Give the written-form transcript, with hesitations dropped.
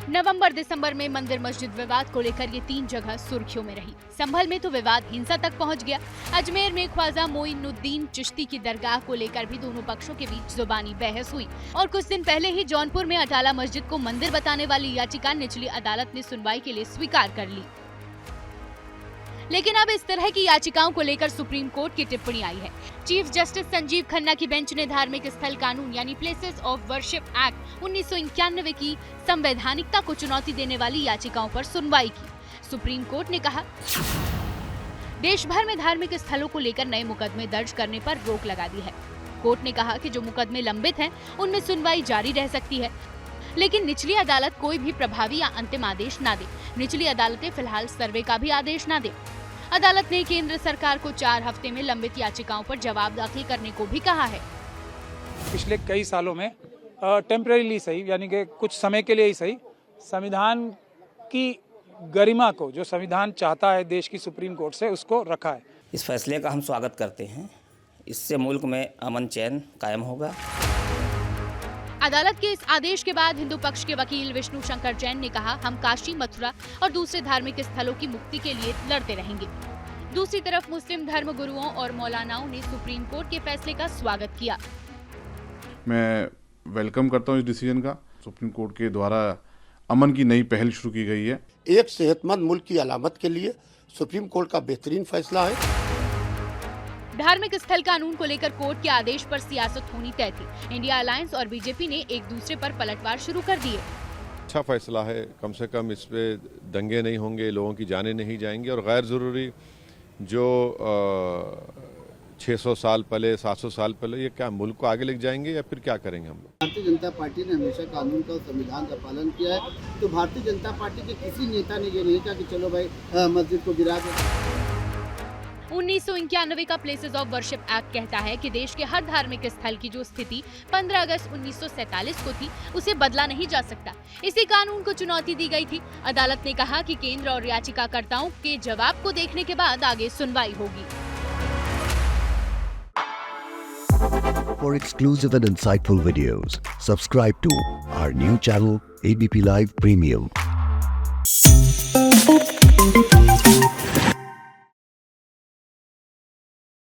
नवंबर दिसंबर में मंदिर मस्जिद विवाद को लेकर ये 3 जगह सुर्खियों में रही। संभल में तो विवाद हिंसा तक पहुंच गया। अजमेर में ख्वाजा मोइनुद्दीन चिश्ती की दरगाह को लेकर भी दोनों पक्षों के बीच जुबानी बहस हुई और कुछ दिन पहले ही जौनपुर में अटाला मस्जिद को मंदिर बताने वाली याचिका निचली अदालत ने सुनवाई के लिए स्वीकार कर ली। लेकिन अब इस तरह की याचिकाओं को लेकर सुप्रीम कोर्ट की टिप्पणी आई है। चीफ जस्टिस संजीव खन्ना की बेंच ने धार्मिक स्थल कानून यानी प्लेसेस ऑफ वर्शिप एक्ट 1991 की संवैधानिकता को चुनौती देने वाली याचिकाओं पर सुनवाई की। सुप्रीम कोर्ट ने कहा, देश भर में धार्मिक स्थलों को लेकर नए मुकदमे दर्ज करने पर रोक लगा दी है। कोर्ट ने कहा कि जो मुकदमे लंबित हैं, उनमें सुनवाई जारी रह सकती है, लेकिन निचली अदालत कोई भी प्रभावी या अंतिम आदेश न दे। निचली अदालतें फिलहाल सर्वे का भी आदेश न दे। अदालत ने केंद्र सरकार को 4 हफ्ते में लंबित याचिकाओं पर जवाब दाखिल करने को भी कहा है। पिछले कई सालों में टेम्परेरीली सही, यानी कि कुछ समय के लिए ही सही, संविधान की गरिमा को, जो संविधान चाहता है देश की सुप्रीम कोर्ट से, उसको रखा है। इस फैसले का हम स्वागत करते हैं। इससे मुल्क में अमन चैन कायम होगा। अदालत के इस आदेश के बाद हिंदू पक्ष के वकील विष्णु शंकर जैन ने कहा, हम काशी, मथुरा और दूसरे धार्मिक स्थलों की मुक्ति के लिए लड़ते रहेंगे। दूसरी तरफ मुस्लिम धर्म गुरुओं और मौलानाओं ने सुप्रीम कोर्ट के फैसले का स्वागत किया। मैं वेलकम करता हूं इस डिसीजन का। सुप्रीम कोर्ट के द्वारा अमन की नई पहल शुरू की गई है। एक सेहतमंद मुल्क की अलामत के लिए सुप्रीम कोर्ट का बेहतरीन फैसला है। धार्मिक स्थल कानून को लेकर कोर्ट के आदेश पर सियासत होनी तय थी। इंडिया अलायंस और बीजेपी ने एक दूसरे पर पलटवार शुरू कर दिए। अच्छा फैसला है, कम से कम इस पे दंगे नहीं होंगे, लोगों की जानें नहीं जाएंगी और गैर ज़रूरी जो 600 साल पहले, 700 साल पहले, ये क्या मुल्क को आगे लेके जाएंगे या फिर क्या करेंगे हम लोग? भारतीय जनता पार्टी ने हमेशा कानून का और संविधान का पालन किया है। तो भारतीय जनता पार्टी के किसी नेता ने ये नहीं कहा कि चलो भाई मस्जिद को गिरा दो। 1991 का प्लेसेस ऑफ वर्शिप एक्ट कहता है कि देश के हर धार्मिक स्थल की जो स्थिति 15 अगस्त 1947 को थी, उसे बदला नहीं जा सकता। इसी कानून को चुनौती दी गई थी। अदालत ने कहा कि केंद्र और याचिकाकर्ताओं के जवाब को देखने के बाद आगे सुनवाई होगी। For exclusive and insightful videos, subscribe to our new channel ABP Live Premium.